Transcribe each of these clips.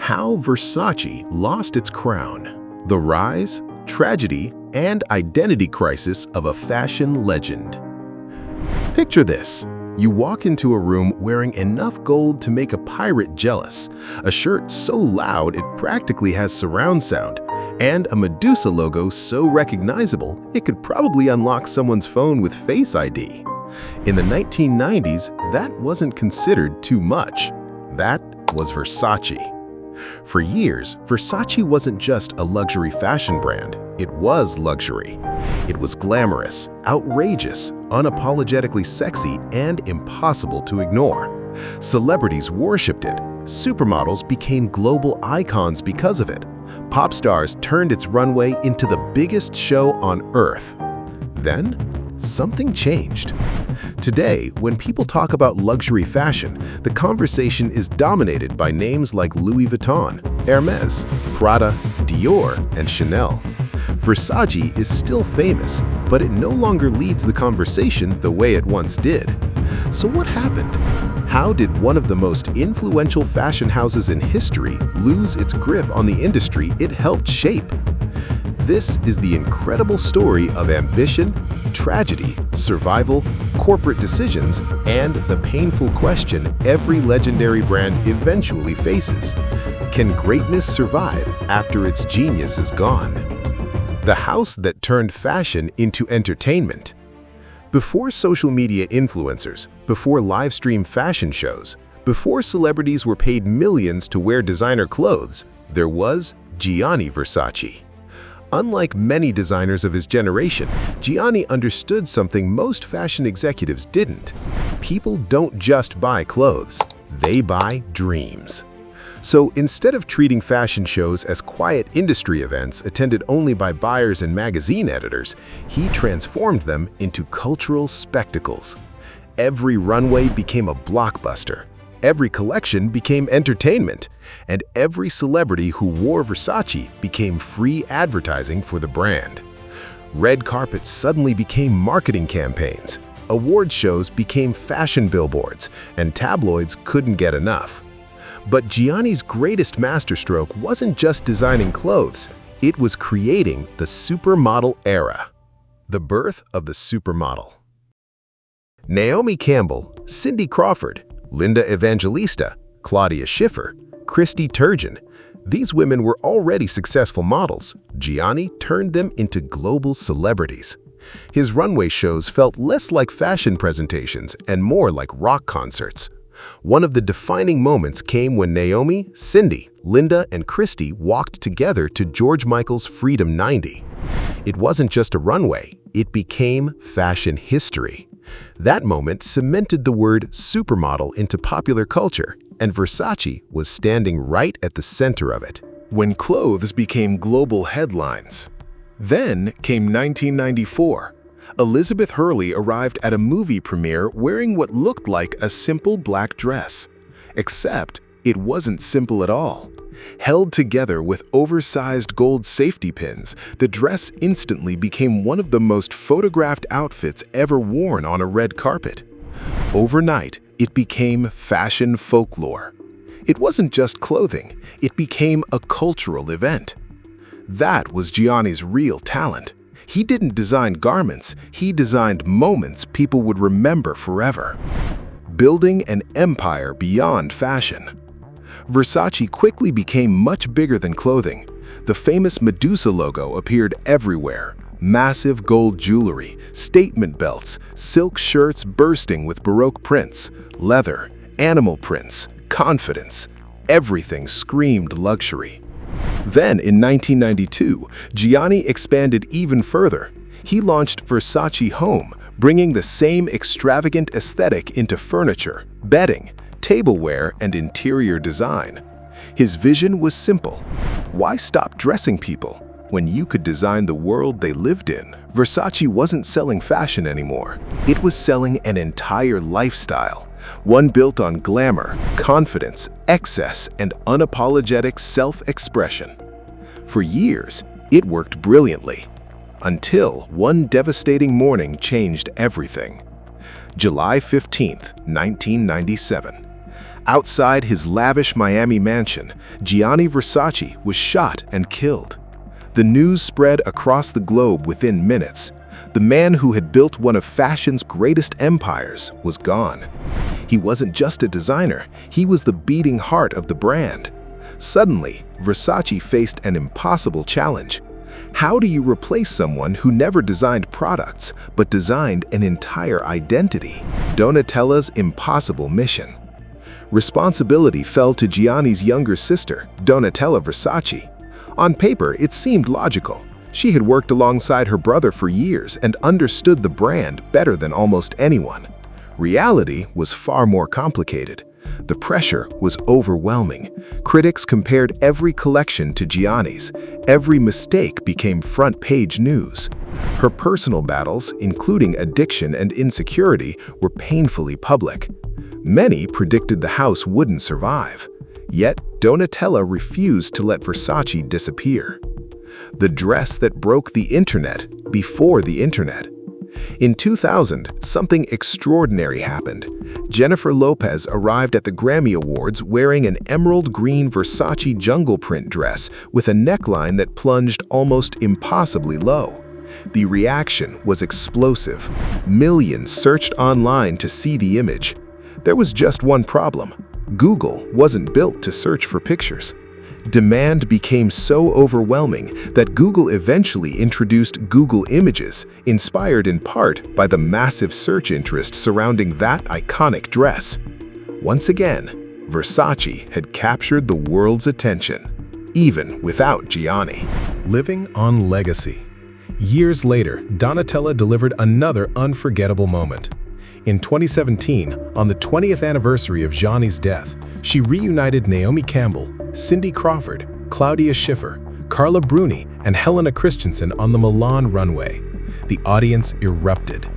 How Versace lost its crown. The rise, tragedy, and identity crisis of a fashion legend. Picture this. You walk into a room wearing enough gold to make a pirate jealous, a shirt so loud it practically has surround sound, and a Medusa logo so recognizable it could probably unlock someone's phone with Face ID. In the 1990s, that wasn't considered too much. That was Versace. For years, Versace wasn't just a luxury fashion brand, it was luxury. It was glamorous, outrageous, unapologetically sexy, and impossible to ignore. Celebrities worshipped it. Supermodels became global icons because of it. Pop stars turned its runway into the biggest show on earth. Then, something changed. Today, when people talk about luxury fashion, the conversation is dominated by names like Louis Vuitton, Hermès, Prada, Dior, and Chanel. Versace is still famous, but it no longer leads the conversation the way it once did. So what happened? How did one of the most influential fashion houses in history lose its grip on the industry it helped shape? This is the incredible story of ambition, tragedy, survival, corporate decisions, and the painful question every legendary brand eventually faces. Can greatness survive after its genius is gone? The house that turned fashion into entertainment. Before social media influencers, before live-stream fashion shows, before celebrities were paid millions to wear designer clothes, there was Gianni Versace. Unlike many designers of his generation, Gianni understood something most fashion executives didn't. People don't just buy clothes, they buy dreams. So instead of treating fashion shows as quiet industry events attended only by buyers and magazine editors, he transformed them into cultural spectacles. Every runway became a blockbuster. Every collection became entertainment, and every celebrity who wore Versace became free advertising for the brand. Red carpets suddenly became marketing campaigns, award shows became fashion billboards, and tabloids couldn't get enough. But Gianni's greatest masterstroke wasn't just designing clothes, it was creating the supermodel era. The birth of the supermodel. Naomi Campbell, Cindy Crawford, Linda Evangelista, Claudia Schiffer, Christy Turgeon. These women were already successful models. Gianni turned them into global celebrities. His runway shows felt less like fashion presentations and more like rock concerts. One of the defining moments came when Naomi, Cindy, Linda, and Christy walked together to George Michael's Freedom 90. It wasn't just a runway, it became fashion history. That moment cemented the word supermodel into popular culture, and Versace was standing right at the center of it. When clothes became global headlines. Then came 1994. Elizabeth Hurley arrived at a movie premiere wearing what looked like a simple black dress. Except it wasn't simple at all. Held together with oversized gold safety pins, the dress instantly became one of the most photographed outfits ever worn on a red carpet. Overnight, it became fashion folklore. It wasn't just clothing, it became a cultural event. That was Gianni's real talent. He didn't design garments, he designed moments people would remember forever. Building an empire beyond fashion. Versace quickly became much bigger than clothing. The famous Medusa logo appeared everywhere. Massive gold jewelry, statement belts, silk shirts bursting with Baroque prints, leather, animal prints, confidence. Everything screamed luxury. Then, in 1992, Gianni expanded even further. He launched Versace Home, bringing the same extravagant aesthetic into furniture, bedding, tableware, and interior design. His vision was simple. Why stop dressing people when you could design the world they lived in? Versace wasn't selling fashion anymore. It was selling an entire lifestyle. One built on glamour, confidence, excess, and unapologetic self-expression. For years, it worked brilliantly, until one devastating morning changed everything. July 15, 1997. Outside his lavish Miami mansion, Gianni Versace was shot and killed. The news spread across the globe within minutes. The man who had built one of fashion's greatest empires was gone. He wasn't just a designer, he was the beating heart of the brand. Suddenly, Versace faced an impossible challenge. How do you replace someone who never designed products, but designed an entire identity? Donatella's impossible mission. Responsibility fell to Gianni's younger sister, Donatella Versace. On paper, it seemed logical. She had worked alongside her brother for years and understood the brand better than almost anyone. Reality was far more complicated. The pressure was overwhelming. Critics compared every collection to Gianni's. Every mistake became front-page news. Her personal battles, including addiction and insecurity, were painfully public. Many predicted the house wouldn't survive. Yet, Donatella refused to let Versace disappear. The dress that broke the internet before the internet. In 2000, something extraordinary happened. Jennifer Lopez arrived at the Grammy Awards wearing an emerald green Versace jungle print dress with a neckline that plunged almost impossibly low. The reaction was explosive. Millions searched online to see the image. There was just one problem. Google wasn't built to search for pictures. Demand became so overwhelming that Google eventually introduced Google Images, inspired in part by the massive search interest surrounding that iconic dress. Once again, Versace had captured the world's attention, even without Gianni. Living on legacy. Years later, Donatella delivered another unforgettable moment. In 2017, on the 20th anniversary of Gianni's death, she reunited Naomi Campbell, Cindy Crawford, Claudia Schiffer, Carla Bruni, and Helena Christensen on the Milan runway. The audience erupted.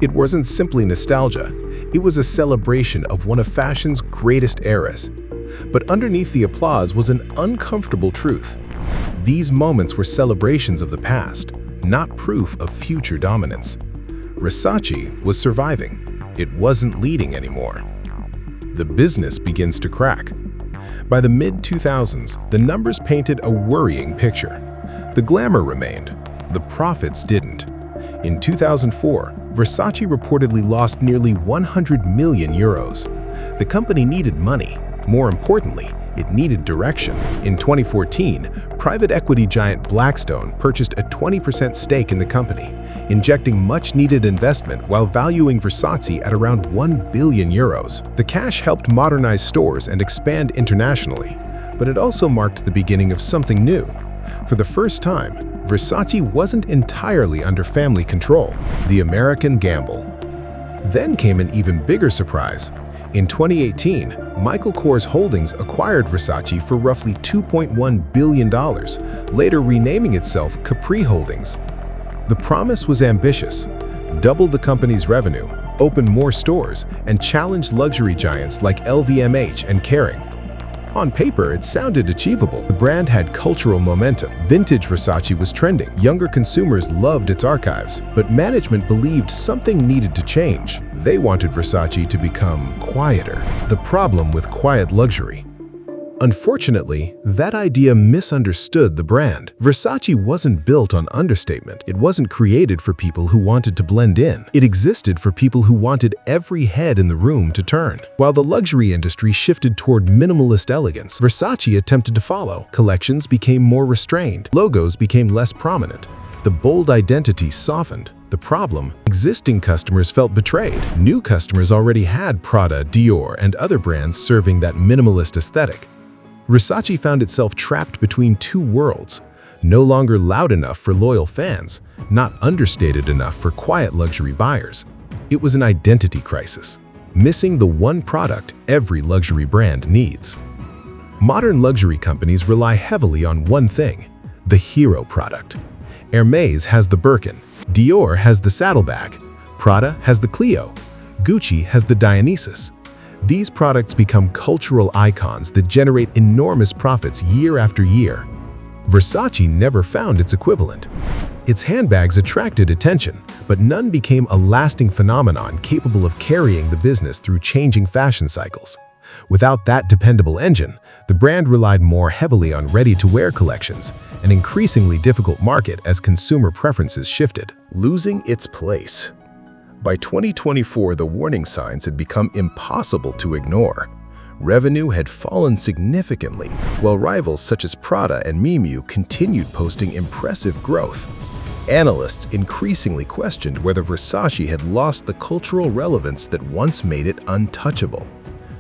It wasn't simply nostalgia, it was a celebration of one of fashion's greatest eras. But underneath the applause was an uncomfortable truth. These moments were celebrations of the past, not proof of future dominance. Versace was surviving. It wasn't leading anymore. The business begins to crack. By the mid-2000s, the numbers painted a worrying picture. The glamour remained, the profits didn't. In 2004, Versace reportedly lost nearly 100 million euros. The company needed money. More importantly, it needed direction. In 2014, private equity giant Blackstone purchased a 20% stake in the company, injecting much-needed investment while valuing Versace at around 1 billion euros. The cash helped modernize stores and expand internationally, but it also marked the beginning of something new. For the first time, Versace wasn't entirely under family control. The American gamble. Then came an even bigger surprise. In 2018, Michael Kors Holdings acquired Versace for roughly $2.1 billion, later renaming itself Capri Holdings. The promise was ambitious: double the company's revenue, open more stores, and challenge luxury giants like LVMH and Kering. On paper, it sounded achievable. The brand had cultural momentum. Vintage Versace was trending. Younger consumers loved its archives. But management believed something needed to change. They wanted Versace to become quieter. The problem with quiet luxury. Unfortunately, that idea misunderstood the brand. Versace wasn't built on understatement. It wasn't created for people who wanted to blend in. It existed for people who wanted every head in the room to turn. While the luxury industry shifted toward minimalist elegance, Versace attempted to follow. Collections became more restrained. Logos became less prominent. The bold identity softened. The problem? Existing customers felt betrayed. New customers already had Prada, Dior, and other brands serving that minimalist aesthetic. Versace found itself trapped between two worlds, no longer loud enough for loyal fans, not understated enough for quiet luxury buyers. It was an identity crisis, missing the one product every luxury brand needs. Modern luxury companies rely heavily on one thing: the hero product. Hermès has the Birkin, Dior has the saddlebag, Prada has the Clio, Gucci has the Dionysus. These products become cultural icons that generate enormous profits year after year. Versace never found its equivalent. Its handbags attracted attention, but none became a lasting phenomenon capable of carrying the business through changing fashion cycles. Without that dependable engine, the brand relied more heavily on ready-to-wear collections, an increasingly difficult market as consumer preferences shifted. Losing its place. By 2024, the warning signs had become impossible to ignore. Revenue had fallen significantly, while rivals such as Prada and Miu Miu continued posting impressive growth. Analysts increasingly questioned whether Versace had lost the cultural relevance that once made it untouchable.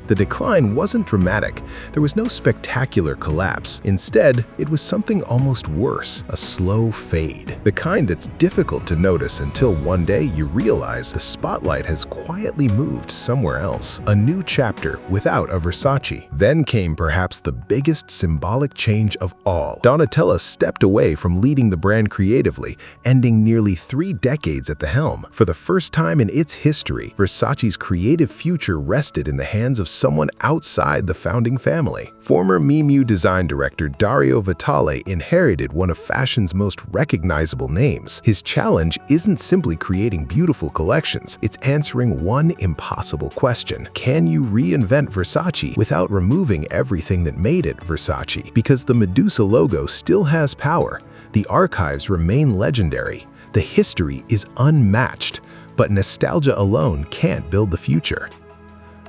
The decline wasn't dramatic. There was no spectacular collapse. Instead, it was something almost worse, a slow fade. The kind that's difficult to notice until one day you realize the spotlight has quietly moved somewhere else. A new chapter without a Versace. Then came perhaps the biggest symbolic change of all. Donatella stepped away from leading the brand creatively, ending nearly 3 decades at the helm. For the first time in its history, Versace's creative future rested in the hands of someone outside the founding family. Former Miu Miu design director Dario Vitale inherited one of fashion's most recognizable names. His challenge isn't simply creating beautiful collections, it's answering one impossible question. Can you reinvent Versace without removing everything that made it Versace? Because the Medusa logo still has power, the archives remain legendary, the history is unmatched, but nostalgia alone can't build the future.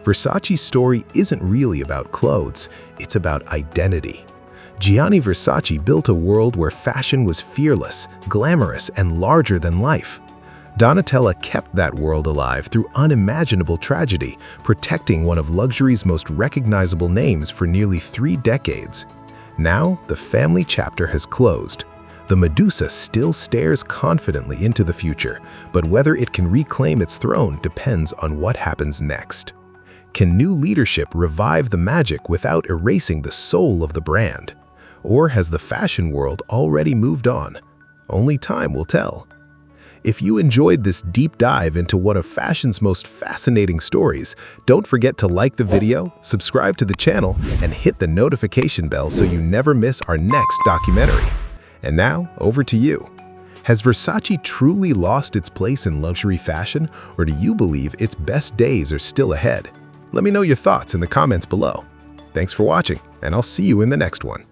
Versace's story isn't really about clothes, it's about identity. Gianni Versace built a world where fashion was fearless, glamorous, and larger than life. Donatella kept that world alive through unimaginable tragedy, protecting one of luxury's most recognizable names for nearly 3 decades. Now, the family chapter has closed. The Medusa still stares confidently into the future, but whether it can reclaim its throne depends on what happens next. Can new leadership revive the magic without erasing the soul of the brand? Or has the fashion world already moved on? Only time will tell. If you enjoyed this deep dive into one of fashion's most fascinating stories, don't forget to like the video, subscribe to the channel, and hit the notification bell so you never miss our next documentary. And now, over to you. Has Versace truly lost its place in luxury fashion, or do you believe its best days are still ahead? Let me know your thoughts in the comments below. Thanks for watching, and I'll see you in the next one.